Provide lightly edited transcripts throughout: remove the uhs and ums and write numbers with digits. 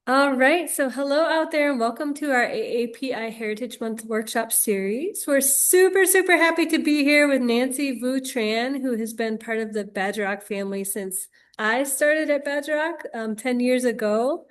All right, so hello out there and welcome to our AAPI Heritage Month workshop series. We're super happy to be here with Nancy Vue Tran, who has been part of the Badger Rock family since I started at Badger Rock 10 years ago.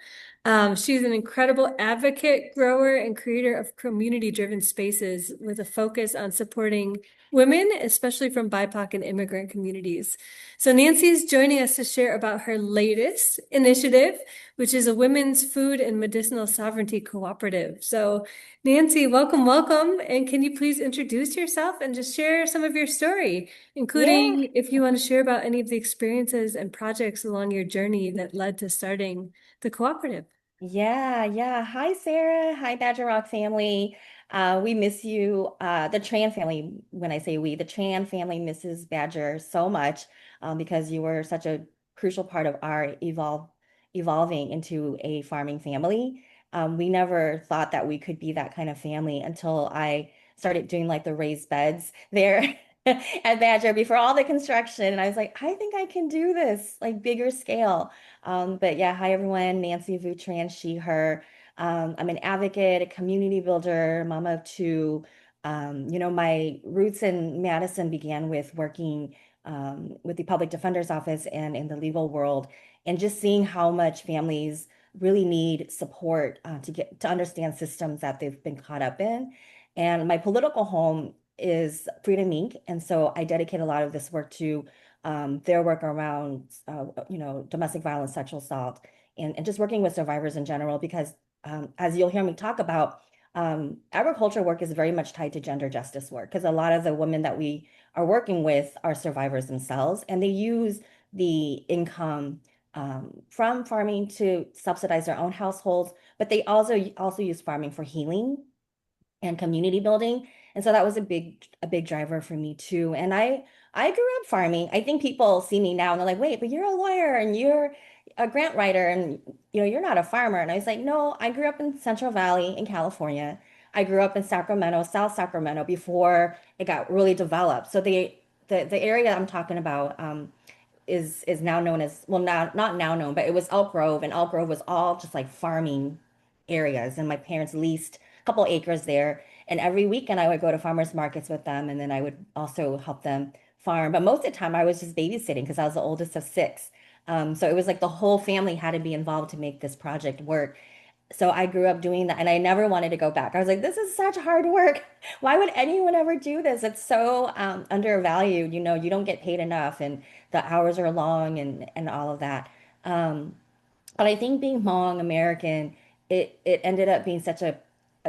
She's an incredible advocate, grower, and creator of community-driven spaces with a focus on supporting women, especially from BIPOC and immigrant communities. So Nancy's joining us to share about her latest initiative, which is a women's food and medicinal sovereignty cooperative. So, Nancy, welcome. And can you please introduce yourself and just share some of your story, Yeah, including if you want to share about any of the experiences and projects along your journey that led to starting the cooperative? yeah. Hi, Sarah. Hi, Badger Rock family. We miss you. The Tran family, when I say we, the Tran family misses Badger so much because you were such a crucial part of our evolving into a farming family. We never thought that we could be that kind of family until I started doing like the raised beds there at Badger before all the construction. And I was like, I think I can do this, like bigger scale. But yeah, hi everyone. Nancy Vue Tran, she, her. I'm an advocate, a community builder, mama of two. My roots in Madison began with working with the public defender's office and in the legal world, and just seeing how much families really need support to understand systems that they've been caught up in. And my political home is Freedom Inc. And so I dedicate a lot of this work to their work around, domestic violence, sexual assault, and just working with survivors in general, because as you'll hear me talk about, agriculture work is very much tied to gender justice work, because a lot of the women that we are working with are survivors themselves, and they use the income from farming to subsidize their own households, but they also use farming for healing and community building. And so that was a big driver for me too. And I grew up farming. I think people see me now and they're like, "Wait, but you're a lawyer and you're a grant writer and you're not a farmer." And I was like, "No, I grew up in Central Valley in California. I grew up in Sacramento, South Sacramento before it got really developed." So the area I'm talking about is now known as, well, not now known, but it was Elk Grove, and Elk Grove was all just like farming areas. And my parents leased a couple acres there. And every weekend I would go to farmers markets with them, and then I would also help them farm. But most of the time I was just babysitting because I was the oldest of six. So it was like the whole family had to be involved to make this project work. So I grew up doing that and I never wanted to go back. I was like, this is such hard work. Why would anyone ever do this? It's so undervalued. You don't get paid enough and the hours are long and all of that. Um, but I think being Hmong American, it ended up being such a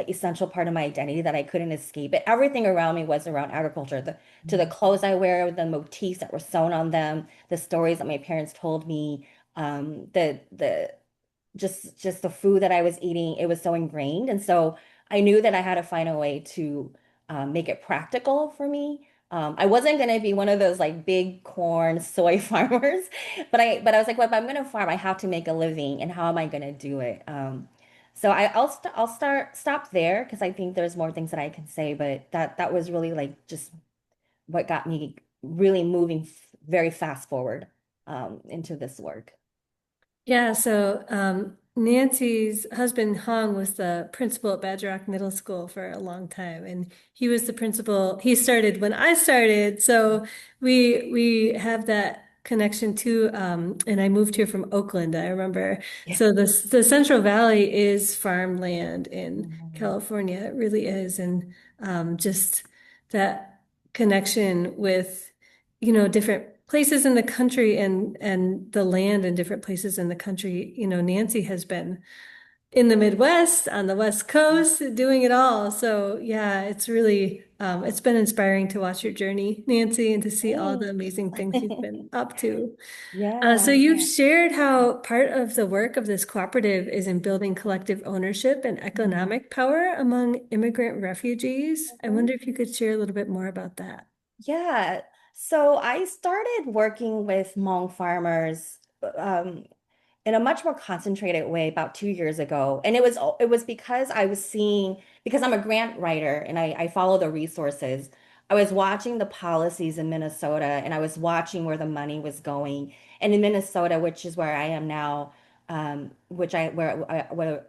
essential part of my identity that I couldn't escape it. Everything around me was around agriculture. To the clothes I wear, the motifs that were sewn on them, the stories that my parents told me, the just the food that I was eating, it was so ingrained. And so I knew that I had to find a way to make it practical for me. I wasn't going to be one of those like big corn, soy farmers, but I was like, well, if I'm going to farm, I have to make a living, and how am I going to do it? So I'll stop there because I think there's more things that I can say, but that was really like just what got me really moving very fast forward into this work. Yeah, so Nancy's husband Hong was the principal at Badger Rock Middle School for a long time, and he was the principal. He started when I started, so we have that connection too. And I moved here from Oakland, I remember. Yeah. So the Central Valley is farmland in Mhm. California. It really is, and just that connection with different places in the country and the land in different places in the country. Nancy has been in the Midwest, on the West Coast, doing it all. So yeah, it's really it's been inspiring to watch your journey, Nancy, and to see all the Thanks. amazing things you've been up to. So Yeah. you've shared how part of the work of this cooperative is in building collective ownership and Mhm. economic power among immigrant refugees. I Mhm. wonder if you could share a little bit more about that. Yeah. So I started working with Hmong farmers um, in a much more concentrated way about 2 years ago. And it was because I was seeing, because I'm a grant writer and I follow the resources. I was watching the policies in Minnesota and I was watching where the money was going. And in Minnesota, which is where I am now, which where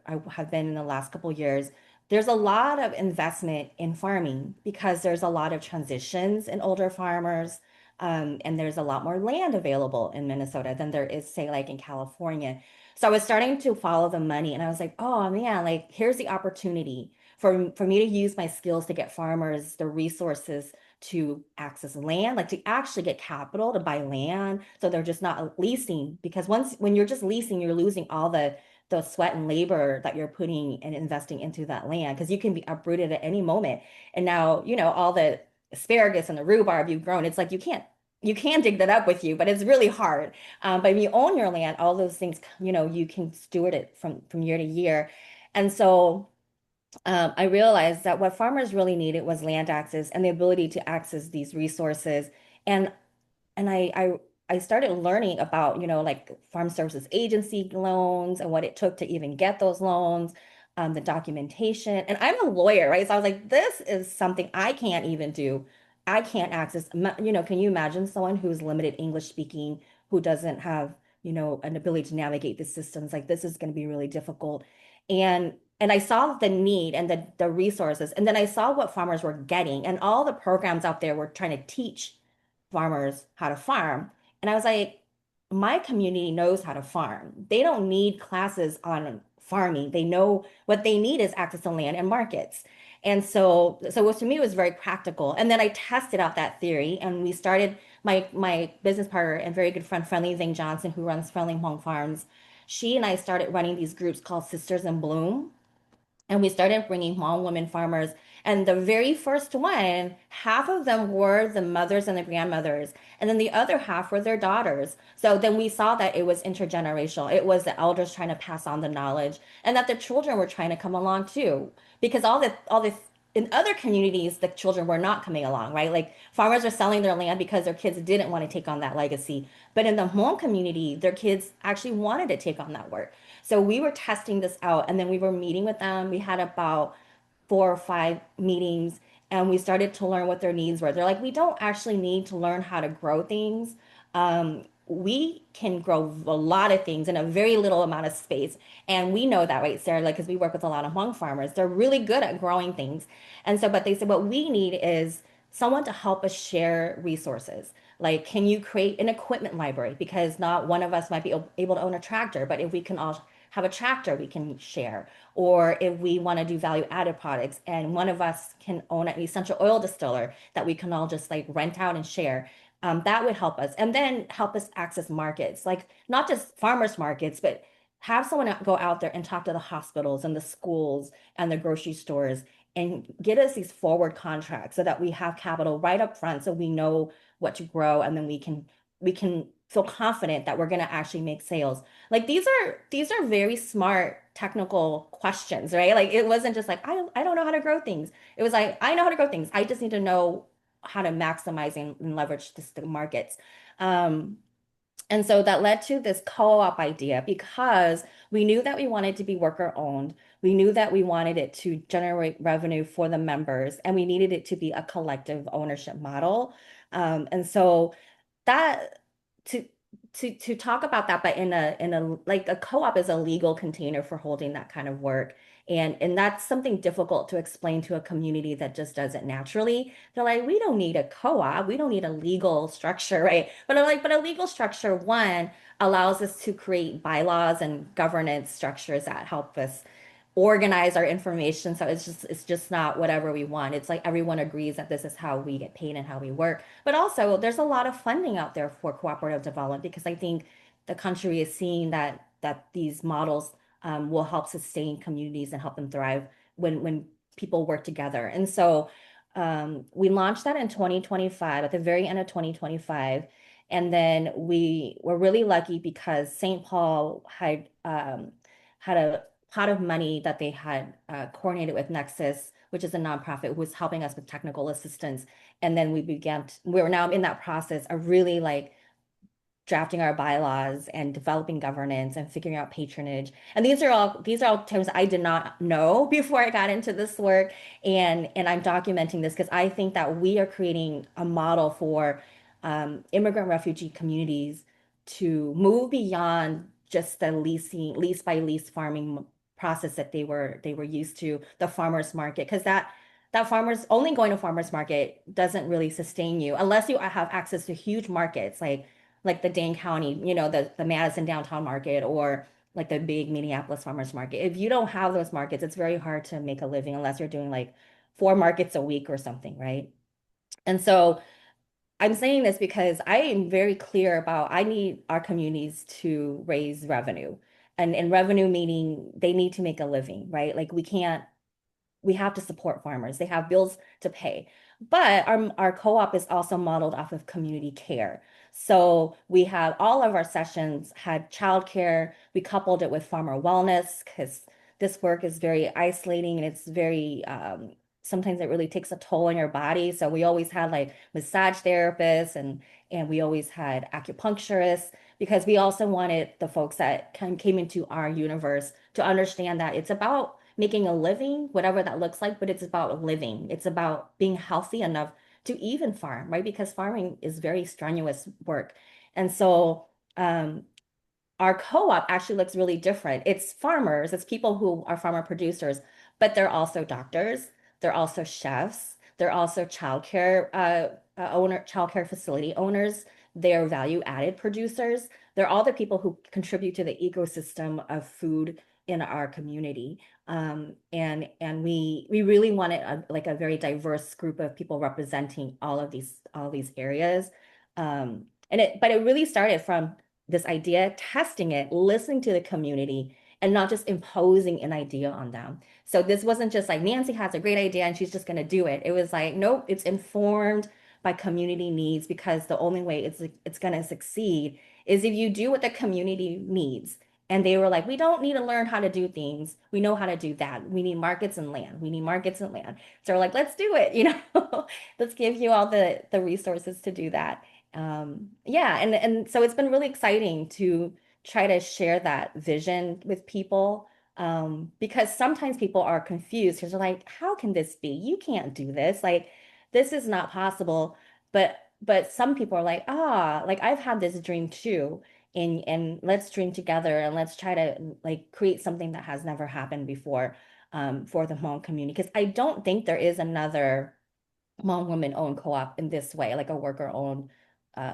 I have been in the last couple years, there's a lot of investment in farming because there's a lot of transitions in older farmers, and there's a lot more land available in Minnesota than there is, say, like in California. So I was starting to follow the money, and I was like, oh man, like here's the opportunity for me to use my skills to get farmers the resources to access land, like to actually get capital to buy land. So they're just not leasing because when you're just leasing, you're losing all the sweat and labor that you're putting and investing into that land because you can be uprooted at any moment. And now, all the asparagus and the rhubarb you've grown, it's like you can dig that up with you, but it's really hard. But if you own your land, all those things, you can steward it from year to year. And so I realized that what farmers really needed was land access and the ability to access these resources. And and I started learning about, like farm services agency loans and what it took to even get those loans, the documentation. And I'm a lawyer, right? So I was like, this is something I can't even do. I can't access, can you imagine someone who's limited English speaking, who doesn't have, an ability to navigate the systems? Like this is going to be really difficult. And I saw the need and the resources, and then I saw what farmers were getting, and all the programs out there were trying to teach farmers how to farm. And I was like, my community knows how to farm. They don't need classes on farming. They know what they need is access to land and markets. And so to me, it was very practical. And then I tested out that theory, and we started my business partner and very good friend, Friendly Zhang Johnson, who runs Friendly Home Farms. She and I started running these groups called Sisters in Bloom, and we started bringing home women farmers. And the very first one, half of them were the mothers and the grandmothers. And then the other half were their daughters. So then we saw that it was intergenerational. It was the elders trying to pass on the knowledge and that the children were trying to come along too. Because all the in other communities, the children were not coming along, right? Like farmers are selling their land because their kids didn't want to take on that legacy. But in the home community, their kids actually wanted to take on that work. So we were testing this out and then we were meeting with them. We had about 4 or 5 meetings and we started to learn what their needs were. They're like, we don't actually need to learn how to grow things. We can grow a lot of things in a very little amount of space. And we know that, right, Sarah? Like, because we work with a lot of hmong farmers. They're really good at growing things. And so, but they said, what we need is someone to help us share resources. Like, can you create an equipment library? Because not one of us might be able to own a tractor, but if we can all have a tractor, we can share. Or if we want to do value added products and one of us can own an essential oil distiller that we can all just like rent out and share, that would help us. And then help us access markets, like not just farmers markets, but have someone go out there and talk to the hospitals and the schools and the grocery stores and get us these forward contracts so that we have capital right up front so we know what to grow and then we can feel confident that we're going to actually make sales. Like these are very smart technical questions, right? Like it wasn't just like I don't know how to grow things. It was like I know how to grow things. I just need to know how to maximize and leverage the markets. Um, and so that led to this co-op idea because we knew that we wanted to be worker owned. We knew that we wanted it to generate revenue for the members, and we needed it to be a collective ownership model. And so that to to talk about that, but in a like a co-op is a legal container for holding that kind of work. And that's something difficult to explain to a community that just does it naturally. They're like, we don't need a co-op, we don't need a legal structure, right? But I'm like, but a legal structure, one, allows us to create bylaws and governance structures that help us organize our information. So it's just not whatever we want. It's like everyone agrees that this is how we get paid and how we work. But also there's a lot of funding out there for cooperative development because I think the country is seeing that these models will help sustain communities and help them thrive when people work together. And so we launched that in 2025, at the very end of 2025. And then we were really lucky because St. Paul had a pot of money that they had coordinated with Nexus, which is a nonprofit who was helping us with technical assistance. And then we were now in that process of really like drafting our bylaws and developing governance and figuring out patronage. And these are all terms I did not know before I got into this work. And I'm documenting this because I think that we are creating a model for immigrant refugee communities to move beyond just the lease by lease farming process that they were used to, the farmers market, because that farmers only going to farmers market doesn't really sustain you unless you have access to huge markets like the Dane County, the Madison downtown market or like the big Minneapolis farmers market. If you don't have those markets, it's very hard to make a living unless you're doing like 4 markets a week or something, right? And so I'm saying this because I am very clear about I need our communities to raise revenue. And revenue meaning they need to make a living, right? Like we have to support farmers. They have bills to pay. But our co-op is also modeled off of community care. So we have all of our sessions had childcare. We coupled it with farmer wellness because this work is very isolating and it's very sometimes it really takes a toll on your body. So we always had like massage therapists and we always had acupuncturists because we also wanted the folks that came into our universe to understand that it's about making a living, whatever that looks like, but it's about living. It's about being healthy enough to even farm, right? Because farming is very strenuous work. And so our co-op actually looks really different. It's farmers, it's people who are farmer producers, but they're also doctors, they're also chefs, they're also childcare facility owners, they're value-added producers. They're all the people who contribute to the ecosystem of food in our community. And we really wanted like a very diverse group of people representing all these areas. But it really started from this idea, testing it, listening to the community, and not just imposing an idea on them. So this wasn't just like Nancy has a great idea and she's just going to do it. It was like, nope, it's informed by community needs because the only way it's going to succeed is if you do what the community needs. And they were like, we don't need to learn how to do things. We know how to do that. We need markets and land. We need markets and land. So we're like, let's do it, let's give you all the resources to do that. Yeah, and so it's been really exciting to try to share that vision with people because sometimes people are confused because they're like, how can this be? You can't do this. Like, this is not possible. But some people are like, like I've had this dream too. And let's dream together and let's try to like create something that has never happened before for the Hmong community. Because I don't think there is another Hmong women-owned co-op in this way, like a worker-owned.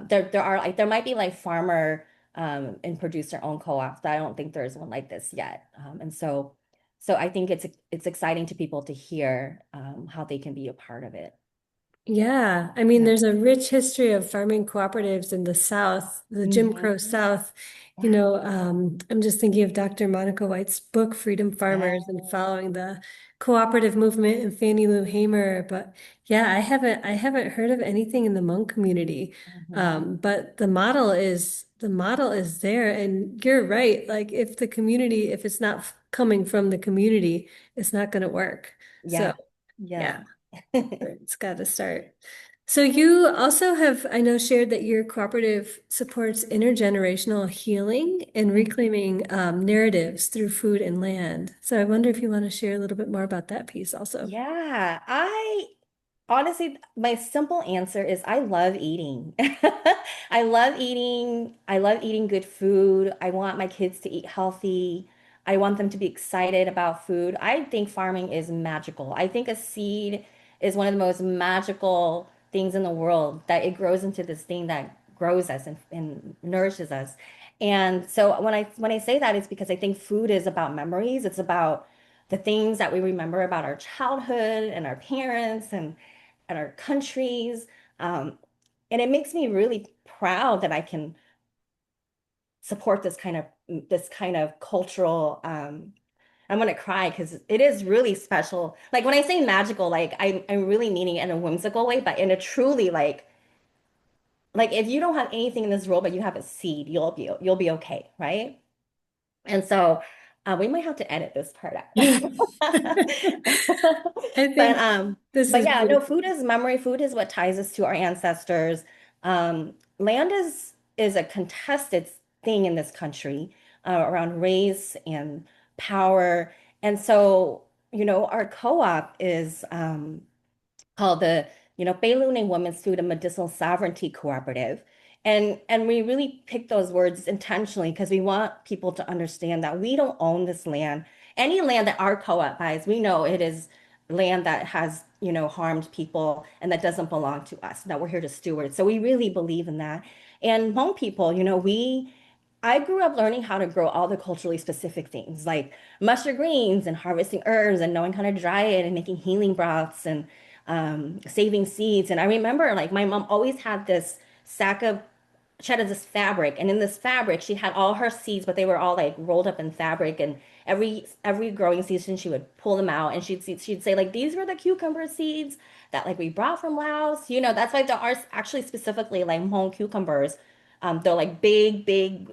There are like there might be like farmer and producer-owned co-ops, but I don't think there's one like this yet. And so I think it's exciting to people to hear how they can be a part of it. Yeah, I mean, Yeah. there's a rich history of farming cooperatives in the South, the Jim Crow Hmm. South. Yeah. I'm just thinking of Dr. Monica White's book, Freedom Yeah. Farmers, and following the cooperative movement and Fannie Lou Hamer. But yeah, I haven't heard of anything in the Hmong community. Hmm. But the model is there, and you're right. Like if it's not coming from the community, it's not going to work. So Yeah. Yeah. yeah. It's got to start. So you also have, I know, shared that your cooperative supports intergenerational healing and reclaiming narratives through food and land. So I wonder if you want to share a little bit more about that piece also. Yeah, I honestly, my simple answer is I love eating. I love eating. I love eating good food. I want my kids to eat healthy. I want them to be excited about food. I think farming is magical. I think a seed is one of the most magical things in the world, that it grows into this thing that grows us and nourishes us. And so when I say that, it's because I think food is about memories. It's about the things that we remember about our childhood and our parents and our countries. Um, and it makes me really proud that I can support this kind of cultural. I'm gonna cry because it is really special. Like when I say magical, like I'm really meaning it in a whimsical way, but in a truly like if you don't have anything in this world but you have a seed, you'll be okay, right? And so we might have to edit this part out. I But think this is yeah, no, beautiful. food is memory. Food is what ties us to our ancestors. Land is a contested thing in this country around race and power. And so, our co-op is called the Peb Lub Neej Women's Food and Medicinal Sovereignty Cooperative. And we really pick those words intentionally because we want people to understand that we don't own this land. Any land that our co-op buys, we know it is land that has, harmed people and that doesn't belong to us, that we're here to steward. So we really believe in that. And Hmong people, I grew up learning how to grow all the culturally specific things like mustard greens and harvesting herbs and knowing how to dry it and making healing broths and saving seeds. And I remember like my mom always had this sack of she had this fabric, and in this fabric she had all her seeds, but they were all like rolled up in fabric. And every growing season she would pull them out, and she'd say like these were the cucumber seeds that like we brought from Laos. That's why there are actually specifically like Hmong cucumbers. They're like big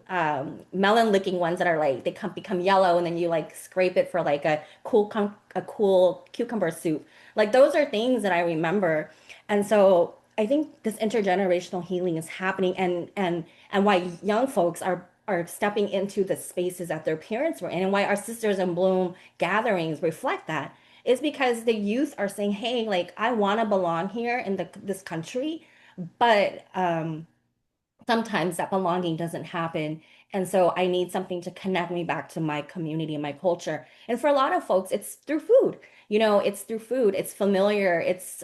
melon looking ones that are like become yellow, and then you like scrape it for like a cool cucumber soup. Like those are things that I remember. And so I think this intergenerational healing is happening, and why young folks are stepping into the spaces that their parents were in, and why our Sisters in Bloom gatherings reflect that is because the youth are saying, "Hey, like I want to belong here in this country, but sometimes that belonging doesn't happen. And so I need something to connect me back to my community and my culture." And for a lot of folks, it's through food. It's through food. It's familiar. It's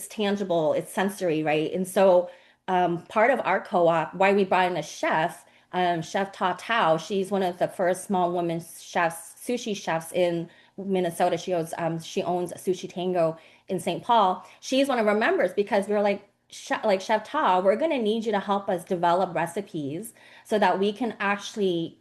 tangible. It's sensory, right? And so part of our co-op, why we brought in a chef, Chef Ta Tao, she's one of the first small women chefs, sushi chefs in Minnesota. She owns a Sushi Tango in St. Paul. She's one of our members because we were like Chef Ta, we're going to need you to help us develop recipes so that we can actually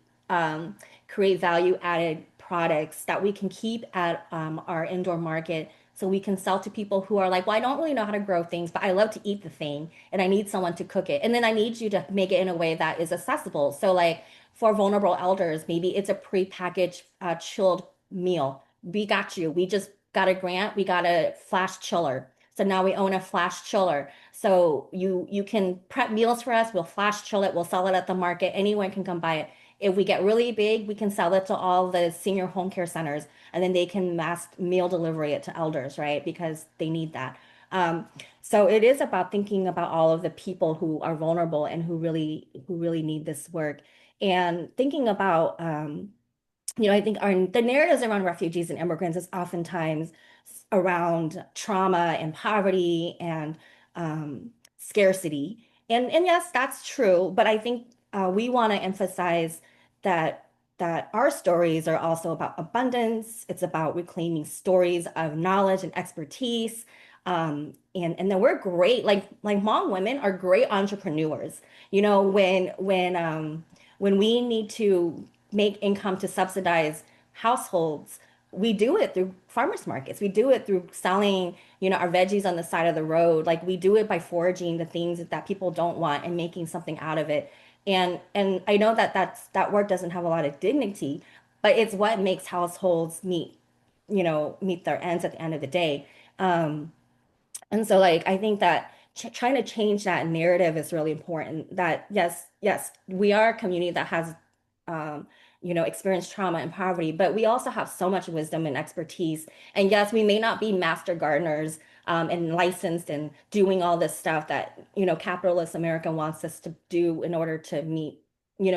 create value added products that we can keep at our indoor market so we can sell to people who are like, well, I don't really know how to grow things, but I love to eat the thing and I need someone to cook it. And then I need you to make it in a way that is accessible. So, like for vulnerable elders, maybe it's a pre-packaged chilled meal. We got you. We just got a grant. We got a flash chiller. So now we own a flash chiller. So you can prep meals for us. We'll flash chill it. We'll sell it at the market. Anyone can come buy it. If we get really big, we can sell it to all the senior home care centers, and then they can mass meal delivery it to elders, right? Because they need that. Um, so it is about thinking about all of the people who are vulnerable and who really need this work, and thinking about I think the narratives around refugees and immigrants is oftentimes around trauma and poverty and scarcity. And yes, that's true. But I think we want to emphasize that our stories are also about abundance. It's about reclaiming stories of knowledge and expertise. And then we're great, like Hmong women are great entrepreneurs. When we need to make income to subsidize households, we do it through farmers markets. We do it through selling, our veggies on the side of the road. Like we do it by foraging the things that people don't want and making something out of it. And I know that work doesn't have a lot of dignity, but it's what makes households meet their ends at the end of the day. And so like I think that trying to change that narrative is really important. That yes, we are a community that has experienced trauma and poverty, but we also have so much wisdom and expertise. And yes, we may not be master gardeners and licensed and doing all this stuff that, capitalist America wants us to do in order to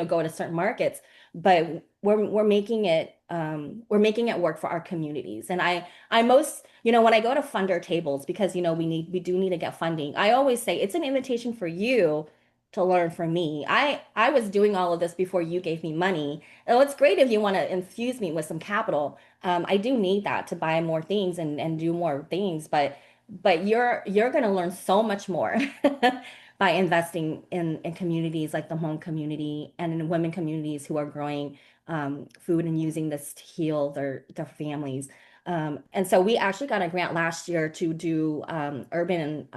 go to certain markets, but we're making it work for our communities. And I most, when I go to funder tables, because we do need to get funding, I always say it's an invitation for you to learn from me. I was doing all of this before you gave me money. Oh, it's great if you want to infuse me with some capital. I do need that to buy more things and do more things, but you're going to learn so much more by investing in communities like the home community and in women communities who are growing food and using this to heal their families. And so we actually got a grant last year to do urban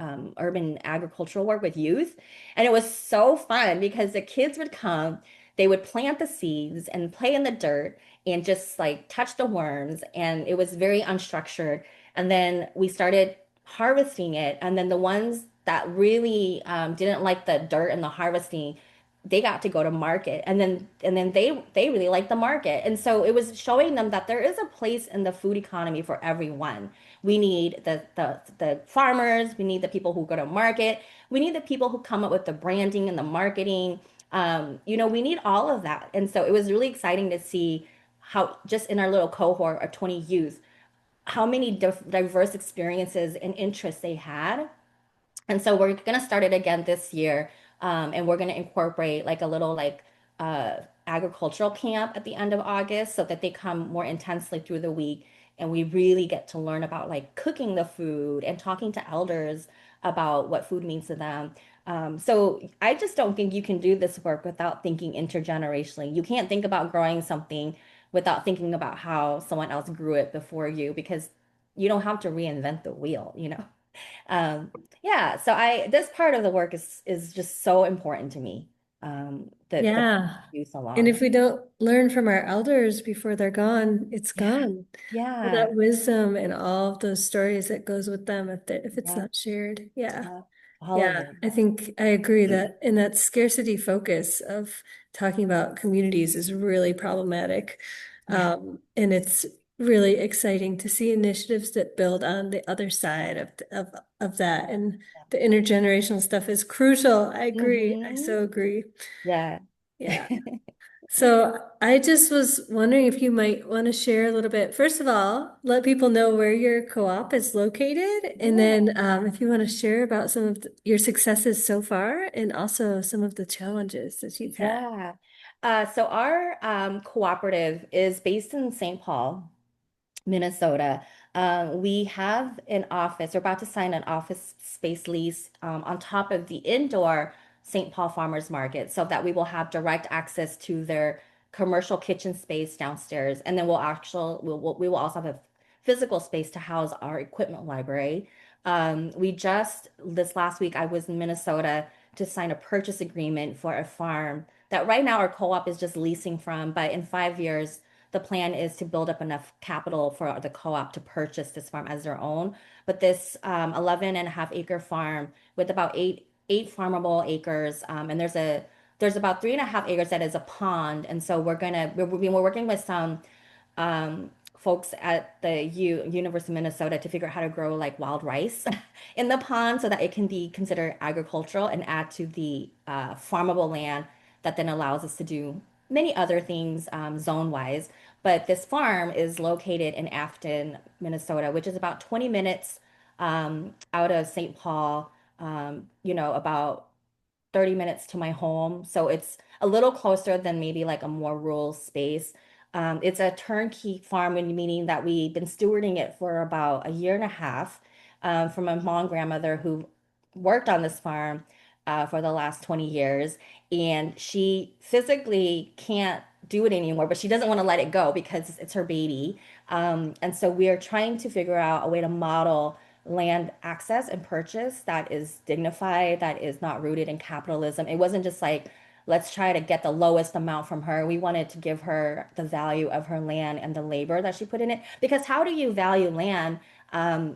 agricultural work with youth. And it was so fun because the kids would come, they would plant the seeds and play in the dirt and just like touch the worms. And it was very unstructured. And then we started harvesting it. And then the ones that really didn't like the dirt and the harvesting, they got to go to market, and then they really like the market. And so it was showing them that there is a place in the food economy for everyone. We need the farmers, we need the people who go to market, we need the people who come up with the branding and the marketing. We need all of that. And so it was really exciting to see how just in our little cohort of 20 youth, how many diverse experiences and interests they had. And so we're gonna start it again this year, and we're gonna incorporate like a little like uh, agricultural camp at the end of August, so that they come more intensely through the week, and we really get to learn about like cooking the food and talking to elders about what food means to them. So I just don't think you can do this work without thinking intergenerationally. You can't think about growing something without thinking about how someone else grew it before you, because you don't have to reinvent the wheel. Um, yeah, so I this part of the work is just so important to me. The Yeah. youth And along. if we don't learn from our elders before they're gone, it's Yeah, gone. All yeah, that wisdom and all of those stories that goes with them if it's yeah, not shared. Yeah. yeah, all of Yeah, it. I think I agree that in that scarcity focus of talking about communities is really problematic. Yeah, And it's really exciting to see initiatives that build on the other side of that. And the intergenerational stuff is crucial. I agree. I hmm, so agree. yeah, Yeah. So I just was wondering if you might want to share a little bit. First of all, let people know where your co-op is located, and yeah, then if you want to share about some of your successes so far, and also some of the challenges that you've had. yeah. So our cooperative is based in St. Paul, Minnesota. We have an office. We're about to sign an office space lease on top of the indoor St. Paul Farmers Market, so that we will have direct access to their commercial kitchen space downstairs, and then we will also have a physical space to house our equipment library. We just this last week I was in Minnesota to sign a purchase agreement for a farm that right now our co-op is just leasing from, but in 5 years the plan is to build up enough capital for the co-op to purchase this farm as their own. But this 11 and a half acre farm with about eight farmable acres, and there's about 3.5 acres that is a pond, and so we're working with some folks at the University of Minnesota to figure out how to grow like wild rice in the pond so that it can be considered agricultural and add to the farmable land that then allows us to do many other things zone wise. But this farm is located in Afton, Minnesota, which is about 20 minutes out of St. Paul, about 30 minutes to my home. So it's a little closer than maybe like a more rural space. It's a turnkey farm, meaning that we've been stewarding it for about a year and a half from a mom grandmother who worked on this farm for the last 20 years. And she physically can't do it anymore, but she doesn't want to let it go because it's her baby. And so we are trying to figure out a way to model land access and purchase that is dignified, that is not rooted in capitalism. It wasn't just like, let's try to get the lowest amount from her. We wanted to give her the value of her land and the labor that she put in it. Because how do you value land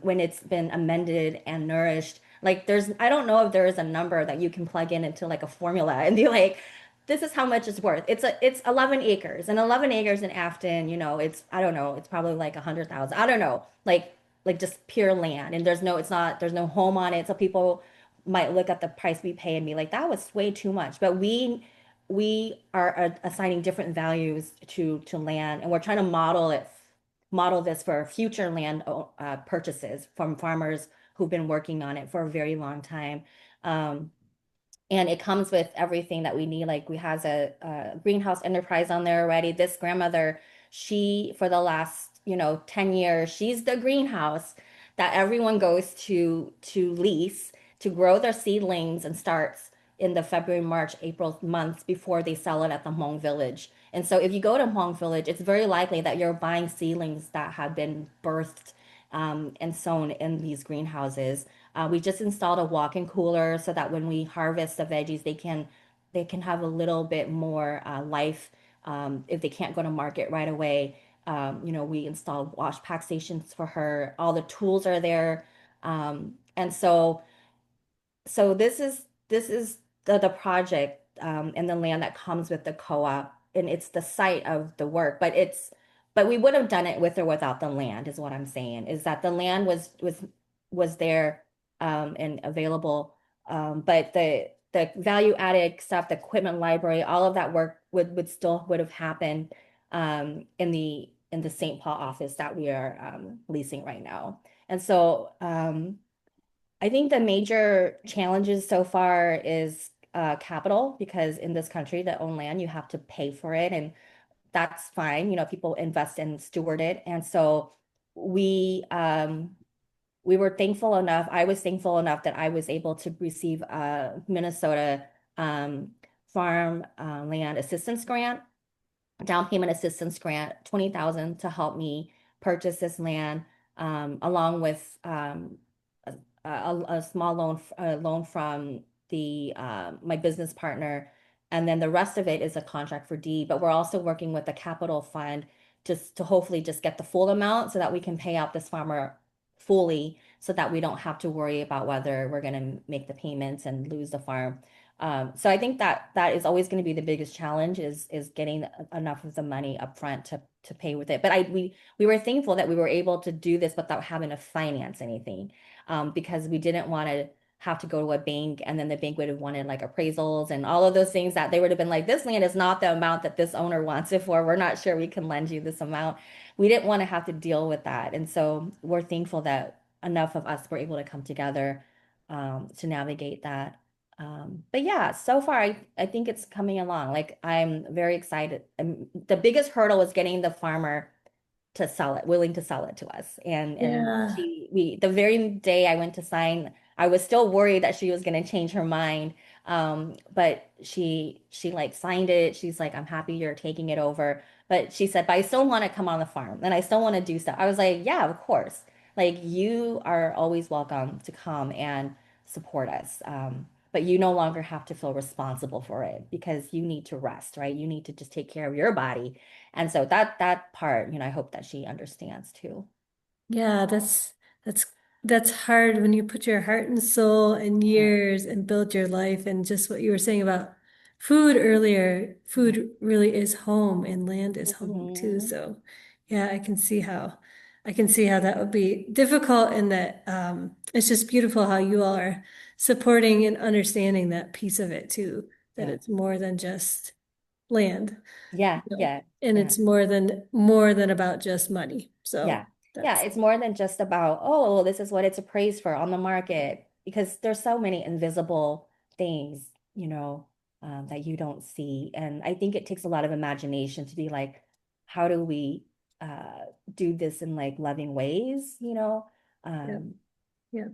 when it's been amended and nourished? Like I don't know if there is a number that you can plug in into like a formula and be like, this is how much it's worth. It's 11 acres, and 11 acres in Afton, it's I don't know, it's probably like 100,000. I don't know, like just pure land, and there's no home on it, so people might look at the price we pay and be like, that was way too much. But we are assigning different values to land, and we're trying to model this for future land purchases from farmers who've been working on it for a very long time. Um, and it comes with everything that we need. Like we has a greenhouse enterprise on there already. This grandmother, she for the last 10 years, she's the greenhouse that everyone goes to lease to grow their seedlings and starts in the February, March, April months before they sell it at the Hmong village. And so if you go to Hmong village, it's very likely that you're buying seedlings that have been birthed and sown in these greenhouses. We just installed a walk-in cooler so that when we harvest the veggies, they can have a little bit more life if they can't go to market right away. We installed wash pack stations for her. All the tools are there, and so this is the project. and the land that comes with the co-op, and it's the site of the work, but we would have done it with or without the land, is what I'm saying, is that the land was there and available. But the value added stuff, the equipment library, all of that work would have happened in the St. Paul office that we are leasing right now. And so I think the major challenges so far is capital, because in this country that own land, you have to pay for it, and that's fine. You know, people invest and steward it. And so we um, we were thankful enough. I was thankful enough that I was able to receive a Minnesota um, farm land assistance grant, down payment assistance grant, 20,000 to help me purchase this land, along with a, a small loan from the my business partner, and then the rest of it is a contract for deed. But we're also working with the capital fund just to hopefully just get the full amount so that we can pay out this farmer fully, so that we don't have to worry about whether we're going to make the payments and lose the farm. So I think that that is always going to be the biggest challenge, is getting enough of the money up front to pay with it. But we were thankful that we were able to do this without having to finance anything, because we didn't want to have to go to a bank, and then the bank would have wanted like appraisals and all of those things, that they would have been like, this land is not the amount that this owner wants it for. We're not sure we can lend you this amount. We didn't want to have to deal with that. And so we're thankful that enough of us were able to come together to navigate that. But yeah, so far I think it's coming along. Like I'm very excited. The biggest hurdle was getting the farmer to sell it, willing to sell it to us. And Yeah. the very day I went to sign, I was still worried that she was going to change her mind. But she like signed it. She's like, I'm happy you're taking it over. But she said, but I still want to come on the farm and I still want to do stuff. I was like, yeah, of course. Like you are always welcome to come and support us. But you no longer have to feel responsible for it, because you need to rest, right? You need to just take care of your body. And so that part, I hope that she understands too. Yeah, that's that's hard when you put your heart and soul and Yeah. years and build your life, and just what you were saying about food earlier. Yeah. Food really is home and land is home too. Mhm. So yeah, I can see how that would be difficult, and that it's just beautiful how you all are supporting and understanding that piece of it too, that Yeah. it's more than just land, Yeah. you know, Yeah. and Yeah. it's more than about just money. So Yeah. Yeah. that's It's more than just about, oh, well, this is what it's appraised for on the market, because there's so many invisible things, that you don't see. And I think it takes a lot of imagination to be like, how do we do this in like loving ways, yeah, Um, yeah.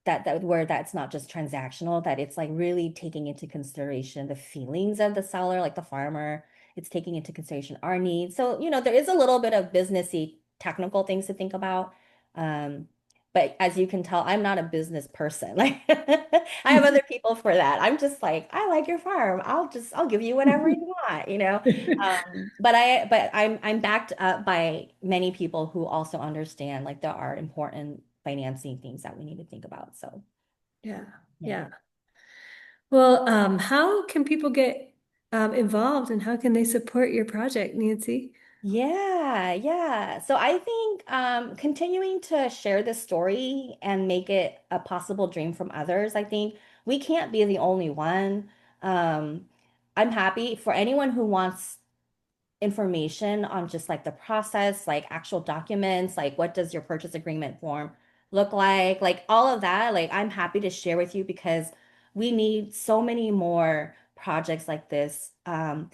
that where that's not just transactional, that it's like really taking into consideration the feelings of the seller, like the farmer. It's taking into consideration our needs. So, there is a little bit of businessy technical things to think about. Um, but as you can tell, I'm not a business person. Like I have other people for that. I'm just like, I like your farm. I'll give you whatever you want. But I'm backed up by many people who also understand like there are important financing things that we need to think about. So Yeah, yeah. yeah. Well, how can people get involved, and how can they support your project, Nancy? Yeah, yeah. So I think continuing to share this story and make it a possible dream from others, I think we can't be the only one. Um, I'm happy for anyone who wants information on just like the process, like actual documents, like what does your purchase agreement form look like all of that. Like I'm happy to share with you, because we need so many more projects like this. When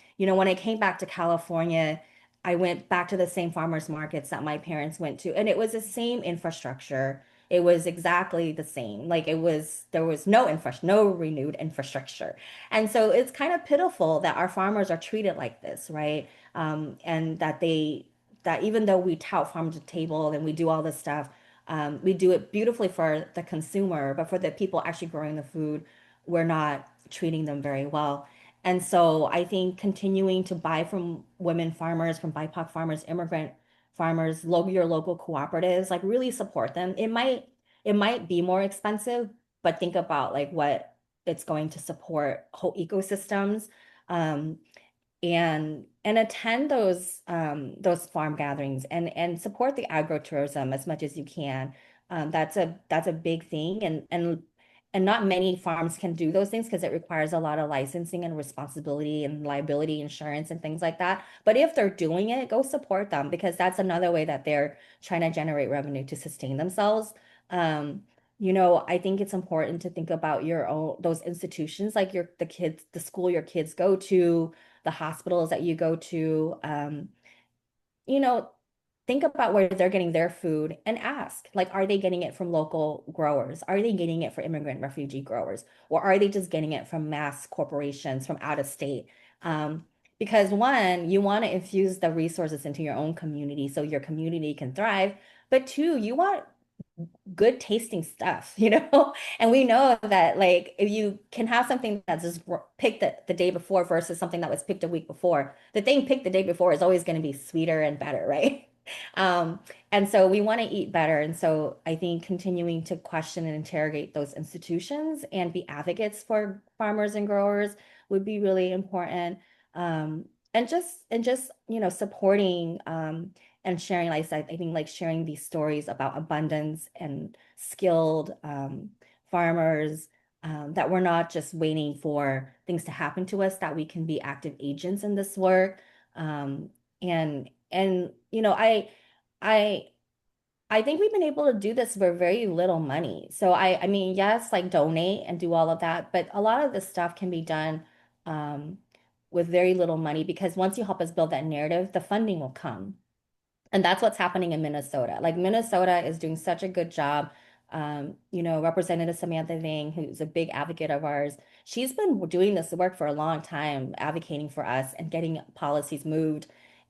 I came back to California, I went back to the same farmers markets that my parents went to, and it was the same infrastructure. It was exactly the same. Like there was no infrastructure, no renewed infrastructure. And so it's kind of pitiful that our farmers are treated like this, right? And that even though we tout farm to table and we do all this stuff, we do it beautifully for the consumer, but for the people actually growing the food, we're not treating them very well. And so I think continuing to buy from women farmers, from BIPOC farmers, immigrant farmers, your local cooperatives, like really support them. It might be more expensive, but think about like what it's going to support whole ecosystems. Um, and attend those farm gatherings and support the agritourism as much as you can. That's a big thing, and not many farms can do those things because it requires a lot of licensing and responsibility and liability insurance and things like that. But if they're doing it, go support them because that's another way that they're trying to generate revenue to sustain themselves. Um, I think it's important to think about your own those institutions like the kids, the school your kids go to, the hospitals that you go to. You know, think about where they're getting their food and ask, like, are they getting it from local growers? Are they getting it from immigrant refugee growers? Or are they just getting it from mass corporations from out of state? Um, because one, you want to infuse the resources into your own community so your community can thrive. But two, you want good tasting stuff, And we know that like if you can have something that's just picked the day before versus something that was picked a week before, the thing picked the day before is always going to be sweeter and better, right? Um, and so we want to eat better. And so I think continuing to question and interrogate those institutions and be advocates for farmers and growers would be really important. Um, and just supporting and sharing, like I think like sharing these stories about abundance and skilled farmers, that we're not just waiting for things to happen to us, that we can be active agents in this work. And I think we've been able to do this for very little money. So I mean, yes, like donate and do all of that, but a lot of this stuff can be done um, with very little money because once you help us build that narrative, the funding will come. And that's what's happening in Minnesota. Like Minnesota is doing such a good job. Representative Samantha Vang, who's a big advocate of ours, she's been doing this work for a long time, advocating for us and getting policies moved.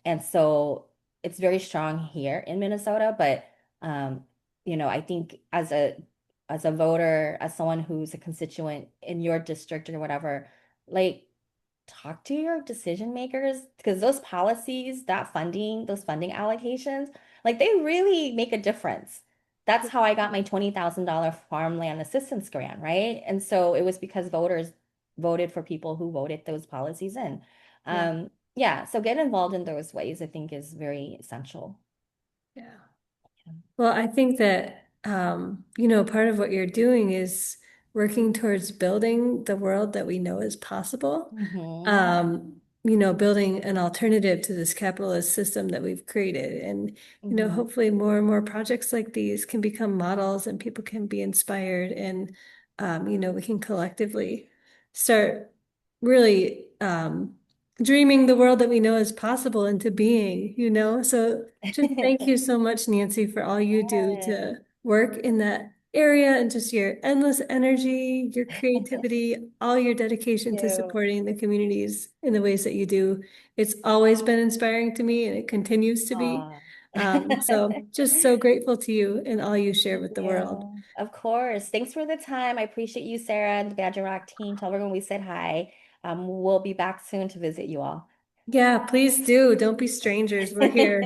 And so it's very strong here in Minnesota. But I think as a voter, as someone who's a constituent in your district or whatever, like talk to your decision makers because those policies, those funding allocations, like they really make a difference. That's how I got my $20,000 farmland assistance grant, right? And so it was because voters voted for people who voted those policies in. Yeah. Yeah, so get involved in those ways, I think is very essential. Yeah. Well, I think that, part of what you're doing is working towards building the world that we know is possible. Hmm. Building an alternative to this capitalist system that we've created. And, Hmm. hopefully more and more projects like these can become models and people can be inspired and, we can collectively start really, dreaming the world that we know is possible into being. So just thank you so much, Nancy, for all you do Yes. to work in that area and just your endless energy, your creativity, all your dedication to You. supporting the communities in the ways that you do. It's always been inspiring to me and it continues to be. Aw. So just so grateful to you and all you share Thank with the world. you. Of course. Thanks for the time. I appreciate you, Sarah, and the Badger Rock team. Tell everyone we said hi. We'll be back soon to visit you all. Yeah, please do. Don't be strangers. We're here.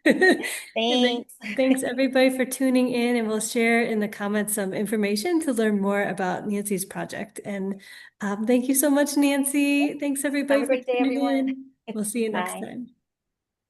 And then Thanks. thanks everybody for tuning in, and we'll share in the comments some information to learn more about Nancy's project. And thank you so much, Nancy. Thanks Have everybody a for great day, tuning everyone. in. We'll see you next Bye. time.